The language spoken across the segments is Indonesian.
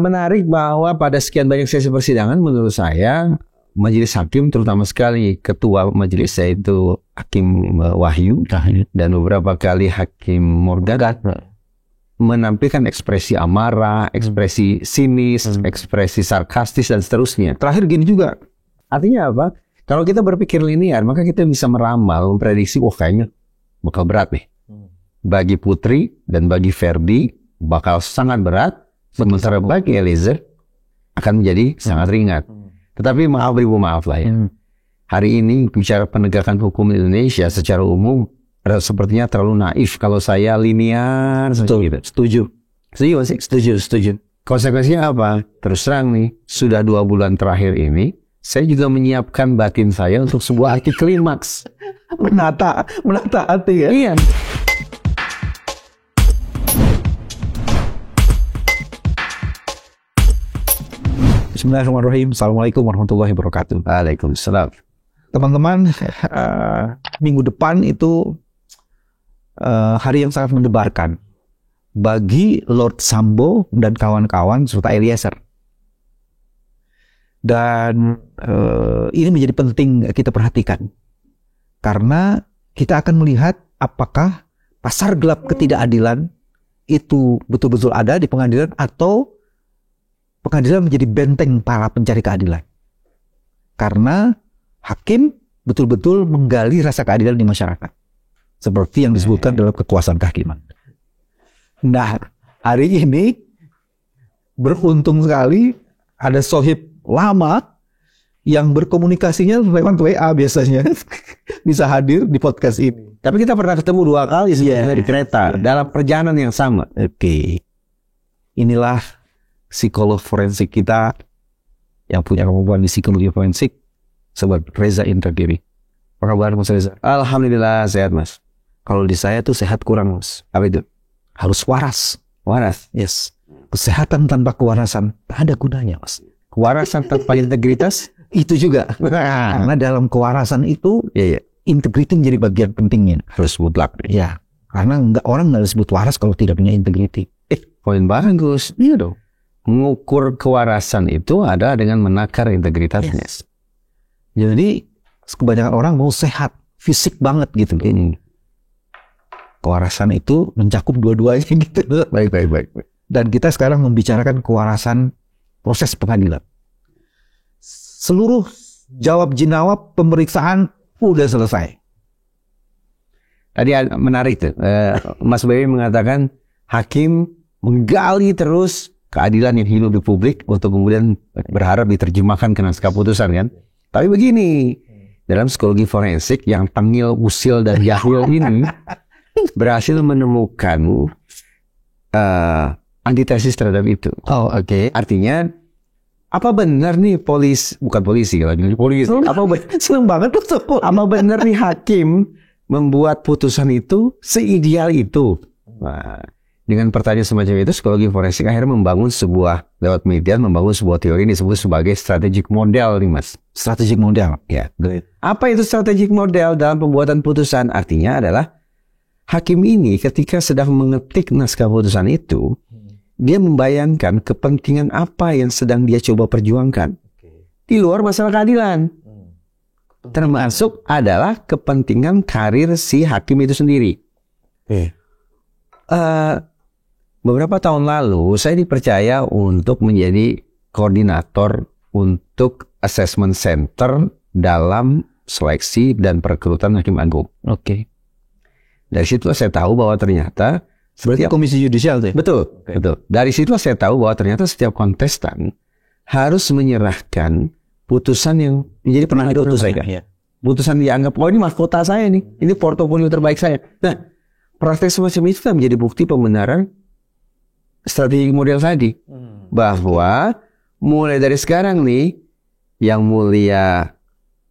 Menarik bahwa pada sekian banyak sesi persidangan, menurut saya majelis hakim, terutama sekali ketua majelis yaitu Hakim Wahyu dan beberapa kali Hakim Morgan, menampilkan ekspresi amarah, ekspresi sinis, ekspresi sarkastis dan seterusnya. Terakhir gini juga, artinya apa? Kalau kita berpikir linear, maka kita bisa meramal, memprediksi, kayaknya bakal berat nih. Bagi Putri dan bagi Ferdi bakal sangat berat, sementara bagi Eliezer akan menjadi sangat ringan. Tetapi maaf lah ya. Hari ini bicara penegakan hukum di Indonesia secara umum sepertinya terlalu naif kalau saya linear. Setuju. Setuju. Konsekuensinya apa? Terus terang nih, sudah 2 bulan terakhir ini saya juga menyiapkan batin saya untuk sebuah arti klimaks. Menata hati ya. Iya. Bismillahirrahmanirrahim. Assalamualaikum warahmatullahi wabarakatuh. Waalaikumsalam. Teman-teman, minggu depan itu hari yang sangat mendebarkan bagi Lord Sambo dan kawan-kawan serta Eliezer. Dan ini menjadi penting kita perhatikan karena kita akan melihat apakah pasar gelap ketidakadilan itu betul-betul ada di pengadilan atau pengadilan menjadi benteng para pencari keadilan. Karena hakim betul-betul menggali rasa keadilan di masyarakat. Seperti yang disebutkan dalam kekuasaan kehakiman. Nah, hari ini beruntung sekali ada sohib lama yang berkomunikasinya lewat WA biasanya bisa hadir di podcast ini. Tapi kita pernah ketemu 2 kali sebenarnya di kereta dalam perjalanan yang sama. Oke. Inilah psikolog forensik kita yang punya kemampuan di psikologi forensik, Sobat Reza Indragiri. Apa kabar Mas Reza? Alhamdulillah sehat Mas. Kalau di saya tuh sehat kurang Mas. Apa itu? Harus waras. Waras? Yes. Kesehatan tanpa kewarasan tak ada gunanya Mas. Kewarasan tanpa integritas? Itu juga. Karena dalam kewarasan itu integriti menjadi bagian pentingnya. Harus mutlak. Ya. Karena orang nggak disebut waras kalau tidak punya integriti. Poin bagus. Iya dong. Mengukur kewarasan itu ada dengan menakar integritasnya. Yes. Jadi kebanyakan orang mau sehat, fisik banget gitu. Kewarasan itu mencakup dua-duanya gitu. Baik. Dan kita sekarang membicarakan kewarasan proses pengadilan. Seluruh jawab jinawab pemeriksaan udah selesai. Tadi menarik tuh. Mas Bayu mengatakan hakim menggali terus keadilan yang hidup di publik untuk kemudian berharap diterjemahkan ke naskah putusan kan. Tapi begini, dalam psikologi forensik yang tengil, usil, dan jahil ini berhasil menemukan antitesis terhadap itu. Oke. Artinya, apa benar nih bukan polisi lagi, polisi. Seneng banget tuh. Apa benar nih hakim membuat putusan itu seideal itu? Nah, dengan pertanyaan semacam itu, psikologi forensik akhirnya membangun lewat media, membangun sebuah teori yang disebut sebagai strategic model nih Mas. Strategic model? Ya. Apa itu strategic model dalam pembuatan putusan? Artinya adalah hakim ini ketika sedang mengetik naskah putusan itu, dia membayangkan kepentingan apa yang sedang dia coba perjuangkan. Di luar masalah keadilan. Termasuk adalah kepentingan karir si hakim itu sendiri. Beberapa tahun lalu saya dipercaya untuk menjadi koordinator untuk assessment center dalam seleksi dan perekrutan hakim agung. Oke. Dari situ saya tahu bahwa ternyata berarti komisi yudisial tuh ya? Betul. Dari situ saya tahu bahwa ternyata setiap kontestan harus menyerahkan putusan yang menjadi penanggung jawab saya. Putusan dianggap, ini mahkota saya nih, ini portofolio terbaik saya. Nah, praktek semacam itu kan menjadi bukti pembenaran strategi model tadi. Bahwa mulai dari sekarang nih, yang mulia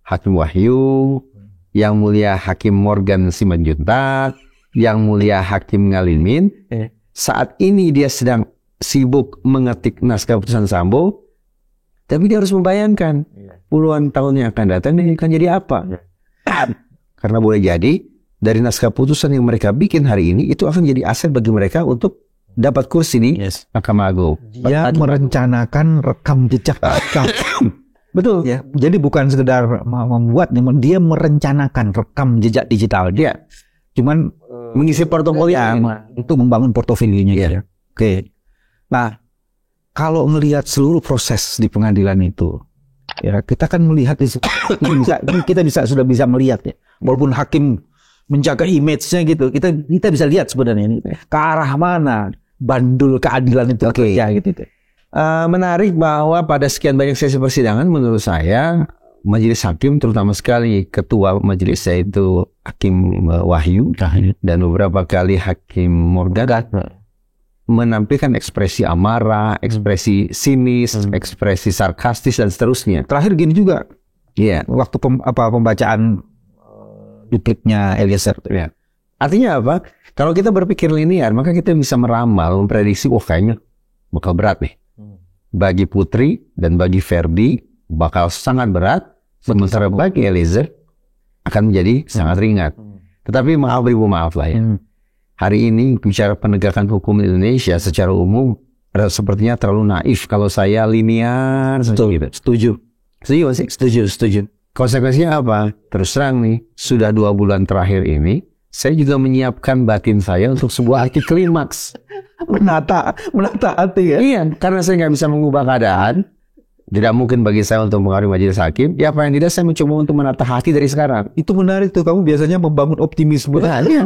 Hakim Wahyu, yang mulia Hakim Morgan Simanjuntak, yang mulia Hakim Ngalimin, saat ini dia sedang sibuk mengetik naskah putusan Sambo, tapi dia harus membayangkan puluhan tahun yang akan datang ini akan jadi apa. Karena boleh jadi dari naskah putusan yang mereka bikin hari ini itu akan jadi aset bagi mereka untuk dapat kursi di Mahkamah Agung. Dia merencanakan rekam jejak. Betul. Ya, jadi bukan sekedar membuat, dia merencanakan rekam jejak digital dia. Cuman mengisi portofolio untuk membangun portofolionya. Ya. Oke. Nah, kalau melihat seluruh proses di pengadilan itu, ya kita kan melihat kita sudah bisa melihat ya. Walaupun hakim menjaga image-nya gitu, kita bisa lihat sebenarnya ini ke arah mana bandul keadilan itu kerja gitu. Menarik bahwa pada sekian banyak sesi persidangan menurut saya majelis hakim, terutama sekali ketua majelis yaitu Hakim Wahyu dan beberapa kali Hakim Morgan menampilkan ekspresi amarah, ekspresi sinis, ekspresi sarkastis dan seterusnya. Terakhir gini juga, waktu pembacaan dupliknya Eliezer. Ya. Artinya apa? Kalau kita berpikir linear, maka kita bisa meramal, memprediksi, kayaknya bakal berat nih. Bagi Putri dan bagi Ferdi bakal sangat berat, sementara bagi Eliezer akan menjadi sangat ringan. Tetapi maaf lah ya. Hari ini bicara penegakan hukum di Indonesia secara umum sepertinya terlalu naif kalau saya linear. Setuju sih? Setuju. Konsekuensinya apa? Terus terang nih, sudah 2 bulan terakhir ini saya juga menyiapkan batin saya untuk sebuah arti klimaks. Menata hati ya. Iya, karena saya nggak bisa mengubah keadaan, tidak mungkin bagi saya untuk mengaruhi majelis hakim. Ya apa yang tidak, saya mencoba untuk menata hati dari sekarang. Itu menarik tuh, kamu biasanya membangun optimisme. Iya.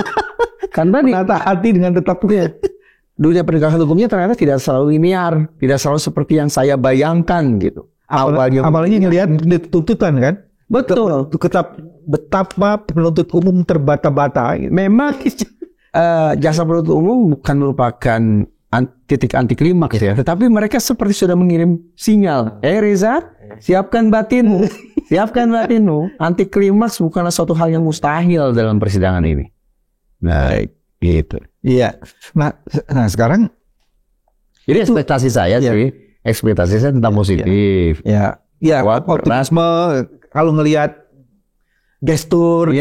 Karena menata hati dengan tetap dunia penegakan hukumnya ternyata tidak selalu linear, tidak selalu seperti yang saya bayangkan gitu. Awalnya ngelihat tuntutan kan? Betul. Betapa penuntut umum terbata-bata. Memang jasa penuntut umum bukan merupakan titik anti klimaks ya, tetapi mereka seperti sudah mengirim sinyal. Reza, siapkan batinmu, siapkan batinmu. Anti klimaks bukanlah suatu hal yang mustahil dalam persidangan ini. Nah, gitu. Iya. Nah sekarang, jadi ekspektasi saya tentang positif. Ya, optimisme. Kalau ngelihat gestur,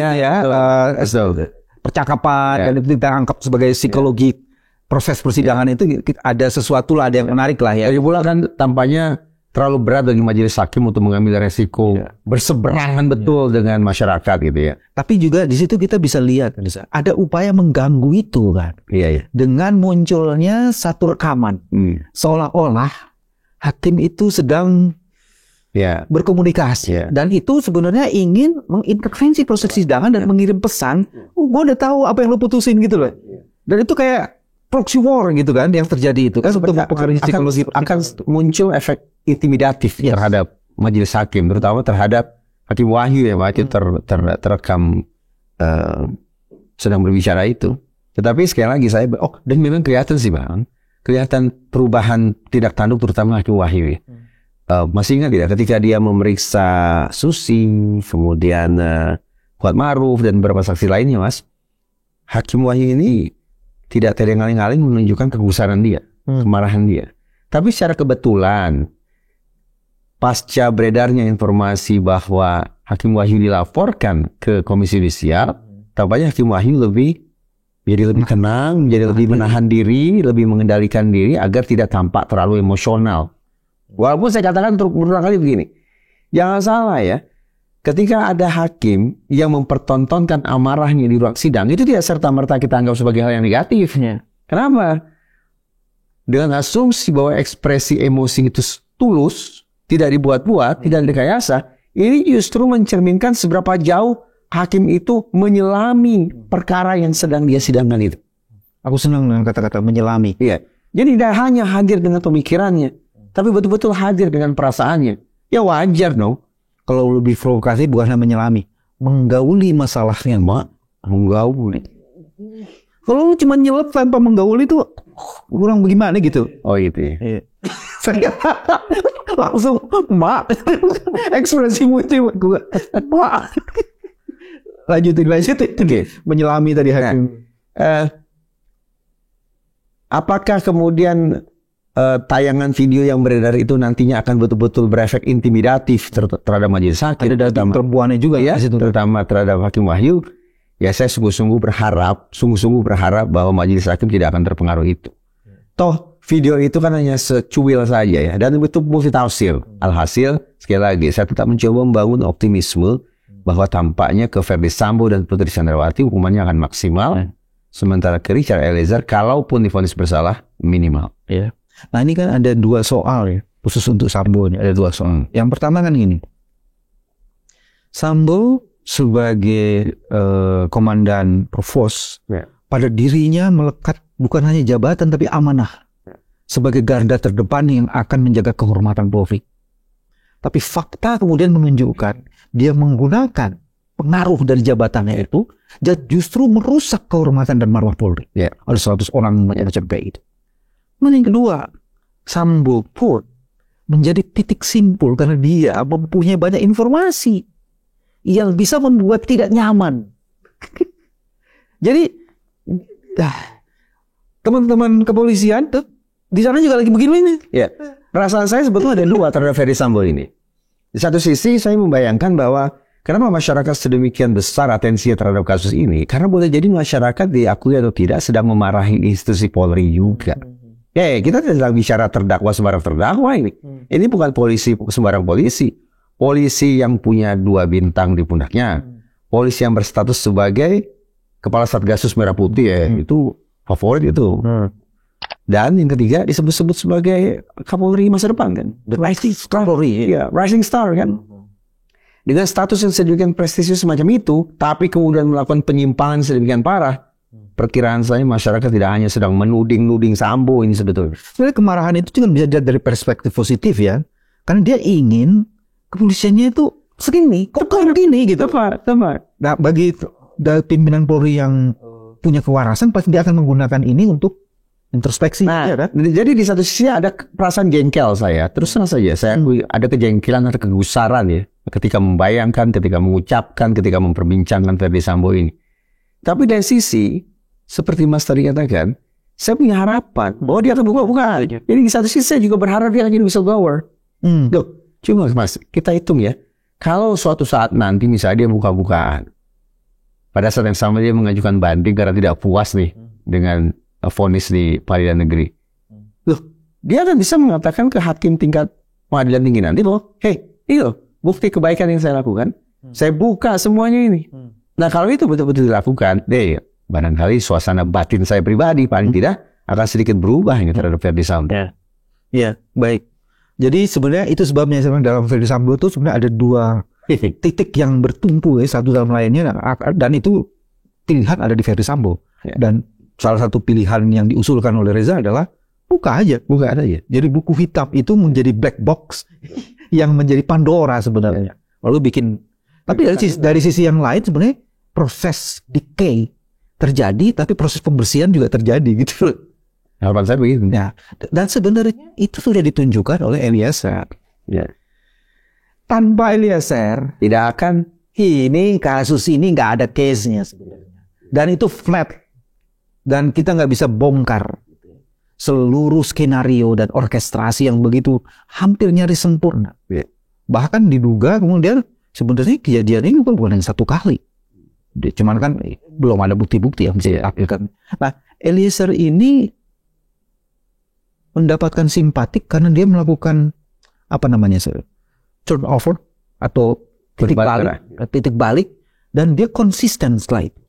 percakapan, dan itu kita anggap sebagai psikologi proses persidangan itu ada sesuatu lah, ada yang menarik lah ya. Lagi pula kan tampaknya terlalu berat bagi majelis hakim untuk mengambil resiko berseberangan betul dengan masyarakat gitu ya. Tapi juga di situ kita bisa lihat ada upaya mengganggu itu kan. Iya. Dengan munculnya satu rekaman, seolah-olah hakim itu sedang berkomunikasi, dan itu sebenarnya ingin mengintervensi proses persidangan dan mengirim pesan, gue udah tahu apa yang lo putusin gitu loh. Dan itu kayak proxy war gitu kan yang terjadi itu kan, untuk mempengaruhi psikologi. Akan muncul efek intimidatif terhadap majelis hakim, terutama terhadap Hakim Wahyu ya, waktu terekam sedang berbicara itu. Tetapi sekali lagi saya, dan memang kelihatan sih Bang, kelihatan perubahan tidak tanduk terutama Hakim Wahyu ya. Masih ingat tidak ketika dia memeriksa Susi, kemudian Kuat Maruf dan beberapa saksi lainnya, Mas, Hakim Wahyu ini tidak terengah-engah menunjukkan kegusaran dia, kemarahan dia. Tapi secara kebetulan pasca beredarnya informasi bahwa Hakim Wahyu dilaporkan ke Komisi Yudisial, tampaknya Hakim Wahyu jadi lebih tenang, jadi lebih menahan diri, lebih mengendalikan diri agar tidak tampak terlalu emosional. Walaupun saya katakan berulang kali begini, jangan salah ya, ketika ada hakim yang mempertontonkan amarahnya di ruang sidang, itu tidak serta-merta kita anggap sebagai hal yang negatif. Kenapa? Dengan asumsi bahwa ekspresi emosi itu tulus, tidak dibuat-buat, tidak direkayasa, ini justru mencerminkan seberapa jauh hakim itu menyelami perkara yang sedang dia sidangkan itu. Aku senang dengan kata-kata menyelami. Iya. Jadi tidak hanya hadir dengan pemikirannya, tapi betul-betul hadir dengan perasaannya. Ya wajar dong. Kalau lebih provokasi bukan menyelami, menggauli masalahnya, Mak. Menggauli. Kalau lu cuma nyelep tanpa menggauli itu kurang bagaimana gitu. Oh gitu ya. Saya langsung, Mak. Ekspresimu itu gue, Mak. Lanjutin. Menyelami tadi hakim. Apakah kemudian tayangan video yang beredar itu nantinya akan betul-betul berefek intimidatif terhadap majelis hakim? Ada perempuannya juga ya, terutama terhadap Hakim Wahyu. Ya saya sungguh-sungguh berharap bahwa majelis hakim tidak akan terpengaruh itu. Toh video itu kan hanya secuil saja ya, dan itu multitafsir. Alhasil, sekali lagi, saya tetap mencoba membangun optimisme bahwa tampaknya ke Verdi Sambo dan Putri Chandrawati hukumannya akan maksimal, sementara ke Richard Eliezer, kalaupun divonis bersalah, minimal. Ya. Nah ini kan ada dua soal ya, khusus untuk Sambo ini ada dua soal. Yang pertama kan gini, Sambo sebagai komandan Provos, pada dirinya melekat bukan hanya jabatan tapi amanah sebagai garda terdepan yang akan menjaga kehormatan Polri. Tapi fakta kemudian menunjukkan dia menggunakan pengaruh dari jabatannya itu dan justru merusak kehormatan dan marwah Polri. Ada 100 orang macam kayak itu. Dan yang kedua, Sambo pun menjadi titik simpul karena dia mempunyai banyak informasi yang bisa membuat tidak nyaman. Jadi teman-teman kepolisian tuh di sana juga lagi begini nih. Ya, perasaan saya sebetulnya ada dua terhadap Verdi Sambo ini. Di satu sisi saya membayangkan bahwa kenapa masyarakat sedemikian besar atensinya terhadap kasus ini, karena boleh jadi masyarakat diakui atau tidak sedang memarahi institusi Polri juga. Ya, kita tidak bicara terdakwa sembarang terdakwa ini. Ini bukan polisi sembarang polisi. Polisi yang punya 2 bintang di pundaknya. Polisi yang berstatus sebagai Kepala Satgasus Merah Putih ya, itu favorit itu. Dan yang ketiga disebut-sebut sebagai Kapolri masa depan kan, the rising star, rising star kan. Dengan status yang sedemikian prestisius semacam itu, tapi kemudian melakukan penyimpangan sedemikian parah, perkiraan saya masyarakat tidak hanya sedang menuding-nuding Sambo ini sebetulnya. Sebenarnya kemarahan itu juga bisa dilihat dari perspektif positif ya, karena dia ingin kepolisiannya itu segini, kok begini gitu. Tepat. Nah, bagi pimpinan Polri yang punya kewarasan, pasti dia akan menggunakan ini untuk introspeksi. Nah, ya kan? Jadi di satu sisi ada perasaan jengkel saya. Terus saja saya ada kejengkelan atau kegusaran ya, ketika membayangkan, ketika mengucapkan, ketika memperbincangkan Verdi Sambo ini. Tapi dari sisi seperti Mas tadi katakan, saya punya harapan bahwa dia akan buka-buka. Jadi di satu sisi saya juga berharap dia akan jadi whistleblower. Loh, cuma Mas, kita hitung ya. Kalau suatu saat nanti misalnya dia buka-bukaan, pada saat yang sama dia mengajukan banding karena tidak puas nih dengan vonis di pengadilan negeri. Loh, dia akan bisa mengatakan ke hakim tingkat pengadilan tinggi nanti bahwa, hey, ini loh bukti kebaikan yang saya lakukan. Saya buka semuanya ini. Nah, kalau itu betul-betul dilakukan, barangkali suasana batin saya pribadi paling tidak akan sedikit berubah ini terhadap Verdi Sambo. Ya, baik. Jadi sebenarnya itu sebabnya dalam Verdi Sambo itu sebenarnya ada 2 titik yang bertumpu ya, satu dalam lainnya, dan itu pilihan ada di Verdi Sambo. Dan salah satu pilihan yang diusulkan oleh Reza adalah buka aja. Jadi buku hitam itu menjadi black box yang menjadi Pandora sebenarnya. Lalu bikin. Tapi dari sisi yang lain sebenarnya proses decay terjadi, tapi proses pembersihan juga terjadi gitu. Harapan saya begitu. Ya, dan sebenarnya itu sudah ditunjukkan oleh Eliezer. Ya. Tanpa Eliezer tidak akan kasus ini nggak ada case-nya sebenarnya. Dan itu flat. Dan kita nggak bisa bongkar seluruh skenario dan orkestrasi yang begitu hampir nyaris sempurna. Bahkan diduga kemudian sebenarnya kejadian ini bukan hanya 1 kali. Cuman kan belum ada bukti-bukti yang bisa ditampilkan. Nah, Eliezer ini mendapatkan simpatik karena dia melakukan turnover atau titik balik, dan dia konsisten setelah itu.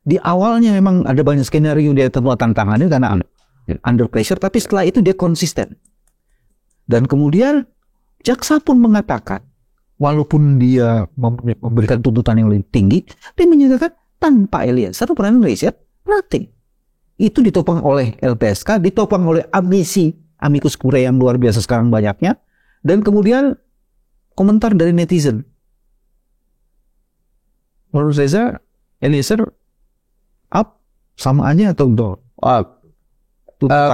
Di awalnya memang ada banyak skenario dia temui tantangannya karena under pressure, tapi setelah itu dia konsisten. Dan kemudian jaksa pun mengatakan, walaupun dia memberikan tuntutan yang lebih tinggi, dia menyatakan tanpa Eliezer peran riset nothing. Itu ditopang oleh LPSK, ditopang oleh amicus curiae yang luar biasa sekarang banyaknya, dan kemudian komentar dari netizen. Menurut saya Eliezer sama aja atau down?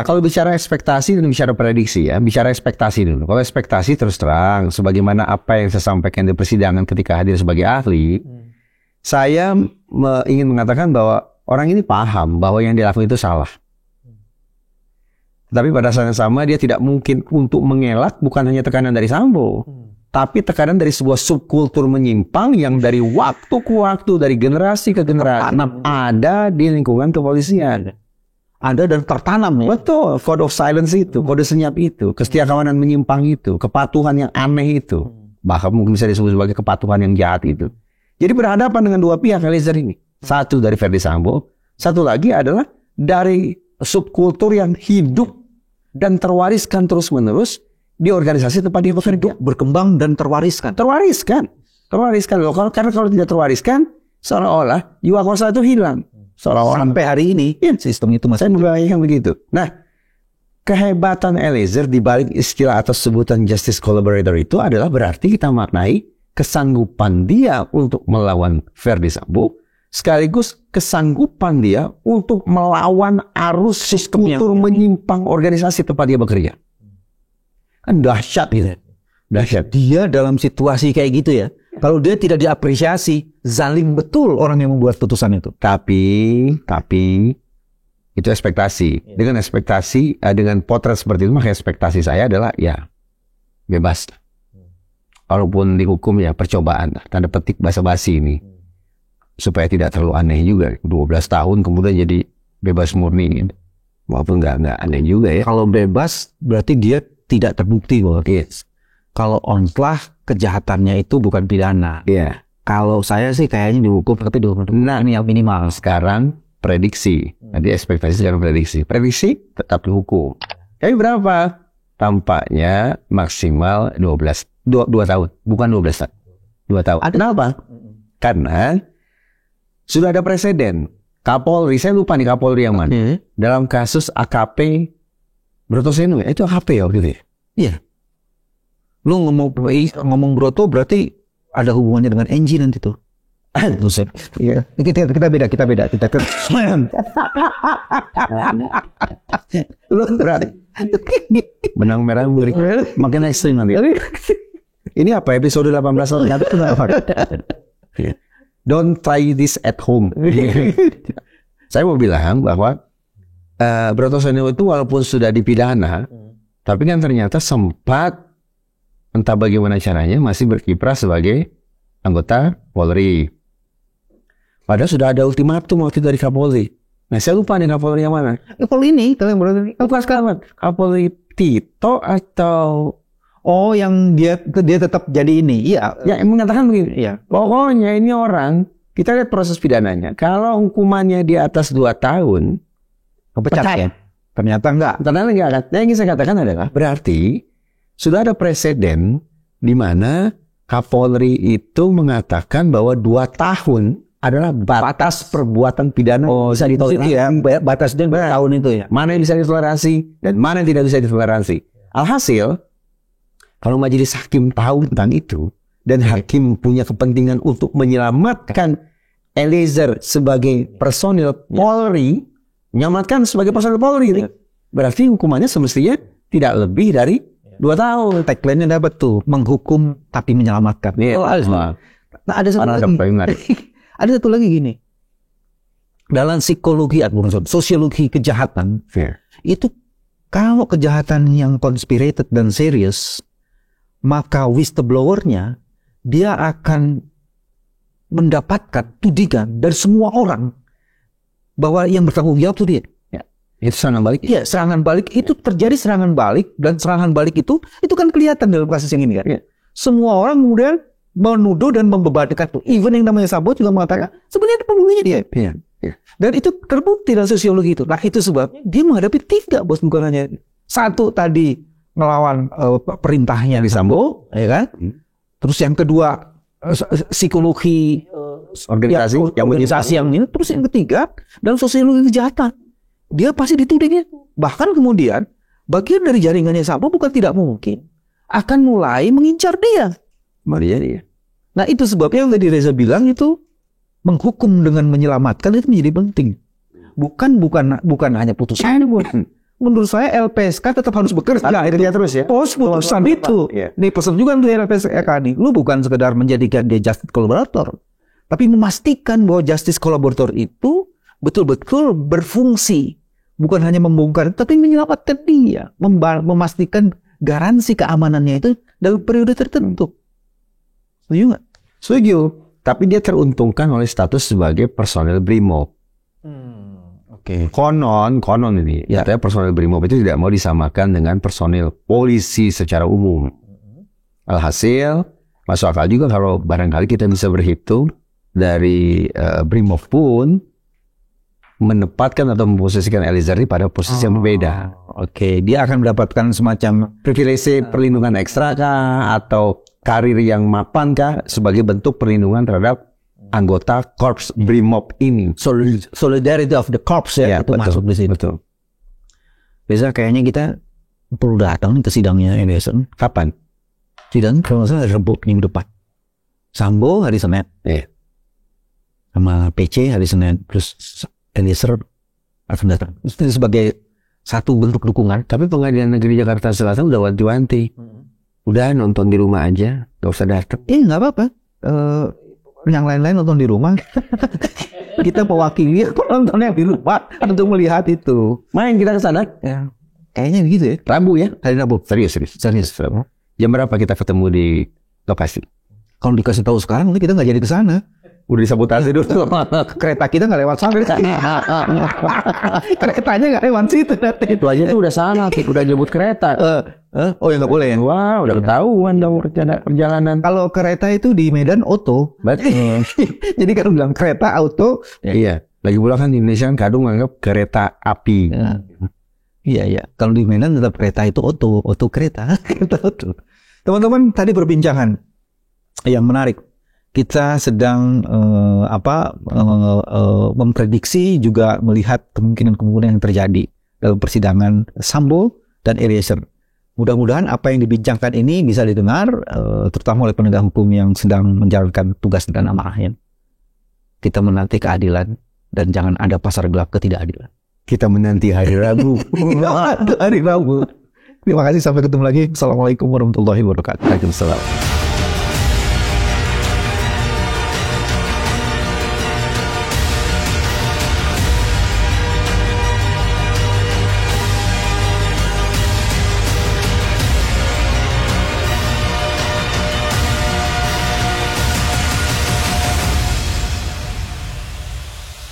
Kalau bicara ekspektasi dan bicara prediksi ya, bicara ekspektasi dulu. Kalau ekspektasi terus terang, sebagaimana apa yang saya sampaikan di persidangan ketika hadir sebagai ahli, saya ingin mengatakan bahwa orang ini paham bahwa yang dilakukan itu salah. Tapi pada saat yang sama dia tidak mungkin untuk mengelak bukan hanya tekanan dari Sambo, tapi tekanan dari sebuah subkultur menyimpang yang dari waktu ke waktu, dari generasi ke generasi ada di lingkungan kepolisian. ada dan tertanam ya. Betul, code of silence itu, kode senyap itu, kesetiakawanan menyimpang itu, kepatuhan yang aneh itu, bahkan mungkin bisa disebut sebagai kepatuhan yang jahat itu. Jadi berhadapan dengan dua pihak Eliezer ini. Satu dari Verdi Sambo, satu lagi adalah dari subkultur yang hidup dan terwariskan terus-menerus di organisasi tempat dia bekerja. Berkembang dan terwariskan. Terwariskan loh. Karena kalau tidak terwariskan, seolah-olah jiwa kuasa itu hilang. Seolah-olah Sampai hari ini sistem itu masih. saya membayangkan begitu. Nah, kehebatan Eliezer di balik istilah atau sebutan justice collaborator itu adalah berarti kita maknai kesanggupan dia untuk melawan Verdi Sambo, sekaligus kesanggupan dia untuk melawan arus kultur menyimpang organisasi tempat dia bekerja. Kan dahsyat gitu. Dahsyat. Dia dalam situasi kayak gitu ya. Kalau dia tidak diapresiasi, zalim betul orang yang membuat putusan itu. Tapi itu ekspektasi. Dengan ekspektasi, dengan potret seperti itu, maka ekspektasi saya adalah ya bebas. Walaupun dihukum ya percobaan, tanda petik basa-basi ini. Supaya tidak terlalu aneh juga. 12 tahun kemudian jadi bebas murni. Walaupun nggak aneh juga ya. Kalau bebas berarti dia tidak terbukti bahwa kalau onslaught kejahatannya itu bukan pidana. Iya. Kalau saya sih kayaknya dihukum tapi Nah, ini yang minimal. sekarang prediksi. Nanti ekspektasi sekarang prediksi. Prediksi tetap dihukum. Tapi berapa? Tampaknya maksimal 2 tahun. Bukan 12 tahun. 2 tahun. Kenapa? Karena sudah ada preseden. Kapolri, saya lupa nih Kapolri yang mana. Dalam kasus AKP Brotoseno ya? Itu AKP ya waktu itu ya? Iya. Lu ngomong Broto berarti ada hubungannya dengan Enji nanti tuh. Iya. Kita beda. Lu berat. Benang merah makin ekstrim nanti. Ini apa episode 18 Don't try this at home. Saya mau bilang bahwa Brotoseno itu walaupun sudah dipidana, tapi kan ternyata sempat entah bagaimana caranya masih berkiprah sebagai anggota Polri. Padahal sudah ada ultimatum waktu dari Kapolri. Nah, saya lupa nih Kapolri yang mana. Kapolri ini, Kapolri Tito atau yang dia tetap jadi ini. Iya. Ya, yang mengatakan begini. Iya. Pokoknya ini orang, kita lihat proses pidananya. Kalau hukumannya di atas 2 tahun, Kepecat ya? Ternyata enggak. Ternyata enggak. Yang ingin saya katakan adalah berarti sudah ada presiden di mana Kapolri itu mengatakan bahwa 2 tahun adalah batas perbuatan pidana. Bisa ditoleransi ya, batasnya tahun itu ya. Mana yang bisa ditoleransi dan mana yang tidak bisa ditoleransi. Alhasil, kalau majelis hakim tahu tentang itu dan hakim punya kepentingan untuk menyelamatkan Eliezer sebagai personil Polri, menyelamatkan sebagai personil Polri, berarti hukumannya semestinya tidak lebih dari 2 tahun. Tagline-nya dapat tuh, menghukum tapi menyelamatkan. Nah, ada satu lagi gini. Dalam psikologi atau sosiologi kejahatan, itu kalau kejahatan yang conspirated dan serius, maka whistleblower-nya dia akan mendapatkan tudingan dari semua orang bahwa yang bertanggung jawab itu dia. Itu serangan balik. Iya, serangan balik itu terjadi serangan balik, dan serangan balik itu kan kelihatan dalam kasus yang ini kan. Semua orang kemudian menuduh dan membebankan itu. Even yang namanya Sambo juga mengatakan sebenarnya pembunuhnya dia. Dan itu terbukti dalam sosiologi itu. Nah, itu sebabnya dia menghadapi 3 bos, bukan hanya 1 tadi melawan perintahnya di Sambo, ya kan? Terus yang kedua psikologi organisasi yang ini, terus yang ketiga dalam sosiologi kejahatan. Dia pasti ditudingnya. Bahkan kemudian bagian dari jaringannya Sambo bukan tidak mungkin akan mulai mengincar dia. Nah, itu sebabnya yang tadi Reza bilang itu menghukum dengan menyelamatkan itu menjadi penting. Bukan hanya putusan. Menurut saya LPSK tetap harus bekerja. Akhirnya terus ya. Putusan itu. Ini pesan juga untuk LPSK nih. Lu bukan sekedar menjadikan dia justice collaborator, tapi memastikan bahwa justice collaborator itu betul-betul berfungsi, bukan hanya membongkar, tapi menyelamatkan dia, memastikan garansi keamanannya itu dalam periode tertentu. Setuju nggak? Setuju. Tapi dia teruntungkan oleh status sebagai personel BRIMOB. Oke. Konon ini, katanya personil BRIMOB itu tidak mau disamakan dengan personil polisi secara umum. Alhasil, masuk akal juga kalau barangkali kita bisa berhitung dari BRIMOB pun menempatkan atau memposisikan Eliezer ini pada posisi yang berbeda. Oke, dia akan mendapatkan semacam privilege perlindungan ekstra kah atau karir yang mapan kah sebagai bentuk perlindungan terhadap anggota korps BRIMOB ini. Solidarity of the Corps ya, itu betul, masuk di situ. Betul. Biasa kayaknya kita perlu datang nih ke sidangnya Eliezer. Kapan? Sidang kalau nggak salah Rabu minggu depan. Sambo hari Senin. Sama PC hari Senin. Terus Eliezer akan datang. Itu sebagai satu bentuk dukungan. Tapi Pengadilan Negeri Jakarta Selatan udah wanti-wanti. Udah nonton di rumah aja, gak usah datang. Nggak apa-apa. Yang lain-lain nonton di rumah. Kita mewakili penonton yang di rumah untuk melihat itu. Main kita ke sana. Ya. Kayaknya gitu ya. Rabu ya? Hari Rabu. Serius. Jam berapa kita ketemu di lokasi? Kalau dikasih tahu sekarang, kita nggak jadi ke sana. Udah disabotase dulu. Kereta kita nggak lewat sana. Keretanya nggak lewat situ. Itu aja tuh udah salah. Udah jemput kereta. Oh ya nggak boleh ya? Wah, udah ketahuan dong perjalanan. Kalau kereta itu di Medan auto. Betul. Jadi kalau bilang kereta auto. Iya. Lagi pula kan di Indonesia kadung menganggap kereta api. Iya. Kalau di Medan tetap kereta itu auto kereta. Teman-teman, tadi perbincangan yang menarik. Kita sedang memprediksi juga melihat kemungkinan-kemungkinan yang terjadi dalam persidangan Sambo dan Eliezer. Mudah-mudahan apa yang dibincangkan ini bisa didengar, terutama oleh penegak hukum yang sedang menjalankan tugas dan amanahnya. Kita menanti keadilan dan jangan ada pasar gelap ketidakadilan. Kita menanti hari Rabu. Hari Rabu. Terima kasih, sampai ketemu lagi. Assalamualaikum warahmatullahi wabarakatuh. Waalaikumsalam.